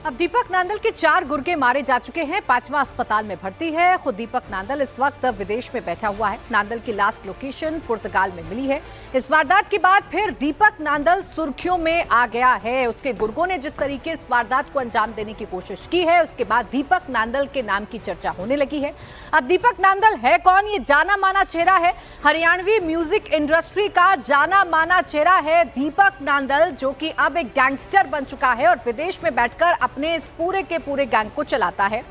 अब दीपक नांदल के 4 गुर्गे मारे जा चुके हैं, 5वां अस्पताल में भर्ती है। खुद दीपक नांदल इस वक्त विदेश में बैठा हुआ है। नांदल की लास्ट लोकेशन पुर्तगाल में मिली है। इस वारदात के बाद फिर दीपक नांदल सुर्खियों में आ गया है। उसके गुर्गों ने जिस तरीके इस वारदात को अंजाम देने की कोशिश की है, उसके बाद दीपक नांदल के नाम की चर्चा होने लगी है। अब दीपक नांदल है कौन? ये जाना माना चेहरा है, हरियाणवी म्यूजिक इंडस्ट्री का जाना माना चेहरा है दीपक नांदल, जो कि अब एक गैंगस्टर बन चुका है और विदेश में बैठकर अपने इस पूरे के पूरे गैंग को चलाता है।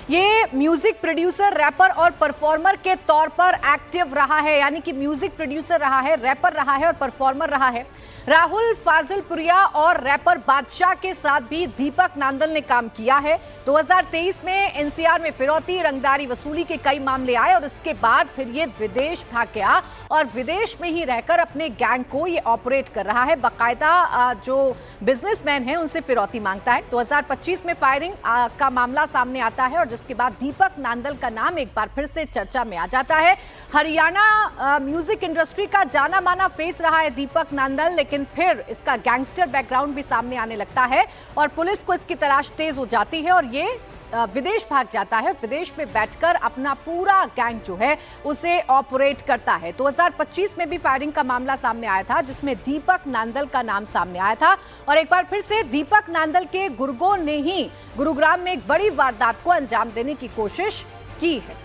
ये म्यूजिक प्रोड्यूसर, रैपर और परफॉर्मर के तौर पर एक्टिव रहा है, यानी कि म्यूजिक प्रोड्यूसर रहा है, रैपर रहा है और परफॉर्मर रहा है। राहुल फाजिलपुरिया और रैपर बादशाह के साथ भी दीपक नांदल ने काम किया है। 2023 में एनसीआर में फिरौती, रंगदारी वसूली के कई मामले आए और इसके बाद फिर ये विदेश भाग गया और विदेश में ही रहकर अपने गैंग को ये ऑपरेट कर रहा है। बाकायदा जो बिजनेसमैन हैं उनसे फिरौती मांगता है। 2025 में फायरिंग का मामला सामने आता है और जिसके बाद दीपक नांदल का नाम एक बार फिर से चर्चा में आ जाता है। हरियाणा म्यूजिक इंडस्ट्री का जाना माना फेस रहा है दीपक नांदल, लेकिन फिर इसका गैंगस्टर बैकग्राउंड भी सामने आने लगता है और पुलिस को इसकी तलाश तेज हो जाती है और ये विदेश भाग जाता है। विदेश में बैठकर अपना पूरा गैंग जो है उसे ऑपरेट करता है। 2025 में भी फायरिंग का मामला सामने आया था, जिसमें दीपक नांदल का नाम सामने आया था और एक बार फिर से दीपक नांदल के गुर्गों ने ही गुरुग्राम में एक बड़ी वारदात को अंजाम देने की कोशिश की है।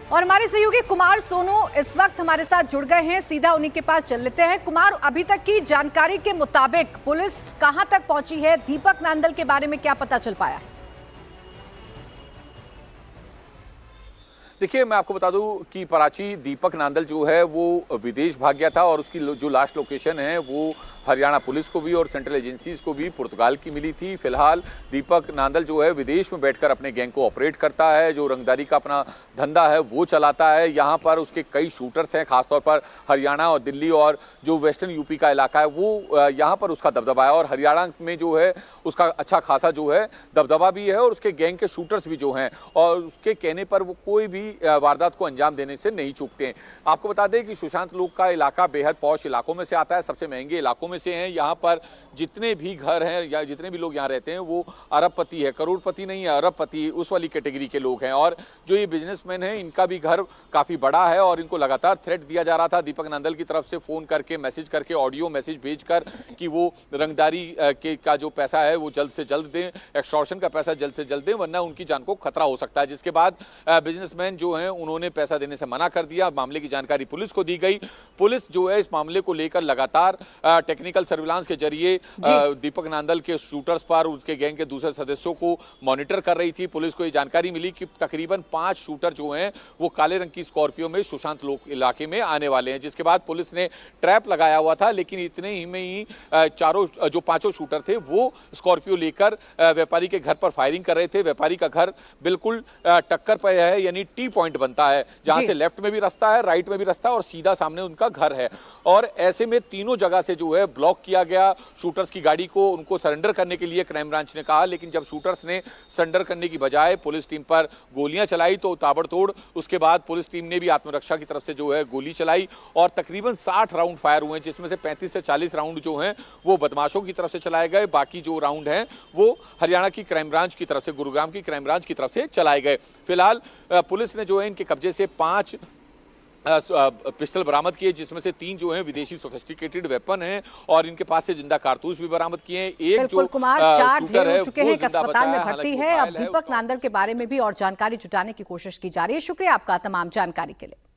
और हमारे सहयोगी कुमार सोनू इस वक्त हमारे साथ जुड़ गए हैं, सीधा उन्हीं के पास चल लेते हैं। कुमार, अभी तक की जानकारी के मुताबिक पुलिस कहां तक पहुंची है? दीपक नांदल के बारे में क्या पता चल पाया है? देखिए, मैं आपको बता दूं कि प्राची, दीपक नांदल जो है वो विदेश भाग गया था और उसकी जो लास्ट लोकेशन है वो हरियाणा पुलिस को भी और सेंट्रल एजेंसीज को भी पुर्तगाल की मिली थी। फिलहाल दीपक नांदल जो है विदेश में बैठकर अपने गैंग को ऑपरेट करता है, जो रंगदारी का अपना धंधा है वो चलाता है। यहाँ पर उसके कई शूटर्स हैं, खासतौर पर हरियाणा और दिल्ली और जो वेस्टर्न यूपी का इलाका है वो यहाँ पर उसका दबदबा है और हरियाणा में जो है उसका अच्छा खासा जो है दबदबा भी है और उसके गैंग के शूटर्स भी जो हैं और उसके कहने पर वो कोई भी वारदात को अंजाम देने से नहीं चूकते हैं। आपको बता दें कि सुशांत लोक का इलाका बेहद पॉश इलाकों में से आता है, सबसे महंगे इलाकों में से हैं। यहाँ पर जितने भी घर हैं या जितने भी लोग यहाँ रहते हैं वो अरबपति है, करोड़पति नहीं है, अरबपति, उस वाली कैटेगरी के लोग हैं। और जो ये बिजनेसमैन हैं इनका भी घर काफ़ी बड़ा है और इनको लगातार थ्रेट दिया जा रहा था दीपक नांदल की तरफ से, फ़ोन करके, मैसेज करके, ऑडियो मैसेज भेजकर कि वो रंगदारी का जो पैसा है वो जल्द से जल्द दें, एक्सटॉर्शन का पैसा जल्द से जल्द दें, वरना उनकी जान को खतरा हो सकता है। जिसके बाद बिजनेसमैन जो हैं उन्होंने पैसा देने से मना कर दिया। मामले की जानकारी पुलिस को दी गई। पुलिस जो है इस मामले को लेकर लगातार टेक्निकल सर्विलांस के जरिए दीपक नांदल के शूटर्स पर, उसके गैंग के दूसरे सदस्यों को मॉनिटर कर रही थी। पुलिस को ये जानकारी मिली कि तकरीबन 5 शूटर जो हैं वो काले रंग की स्कॉर्पियो में सुशांत लोक इलाके में आने वाले हैं। जिसके बाद पुलिस ने ट्रैप लगाया हुआ था, लेकिन इतने ही में ही जो 5 शूटर थे वो स्कॉर्पियो लेकर व्यापारी के घर पर फायरिंग कर रहे थे। व्यापारी का घर बिल्कुल टक्कर पर है, यानी टी पॉइंट बनता है, जहां से लेफ्ट में भी रास्ता है, राइट में भी रास्ता है और सीधा सामने उनका घर है। और ऐसे में तीनों जगह से जो है ब्लॉक किया गया शूटर्स की गाड़ी को, उनको सरेंडर करने के लिए क्राइम ब्रांच ने कहा। लेकिन जब शूटर्स ने सरेंडर करने की बजाय पुलिस टीम पर गोलियां चलाई तो ताबड़तोड़ उसके बाद पुलिस टीम ने भी आत्मरक्षा की तरफ से जो है गोली चलाई और तकरीबन 60 राउंड फायर हुए, जिसमें से 35 से 40 राउंड जो हैं वो बदमाशों की तरफ से चलाए गए। बाकी जो राउंड हैं वो हरियाणा की क्राइम ब्रांच की तरफ से, गुरुग्राम की क्राइम ब्रांच की तरफ से चलाए गए। फिलहाल पुलिस ने जो है इनके कब्जे से 5 पिस्टल बरामद किए, जिसमें से 3 जो हैं विदेशी सोफिस्टिकेटेड वेपन हैं और इनके पास से जिंदा कारतूस भी बरामद किए हैं। एक जो कुमार 4 ढेर हो चुके हैं, एक अस्पताल में भर्ती है। अब दीपक नांदल के बारे में भी और जानकारी जुटाने की कोशिश की जा रही है। शुक्रिया आपका तमाम जानकारी के लिए।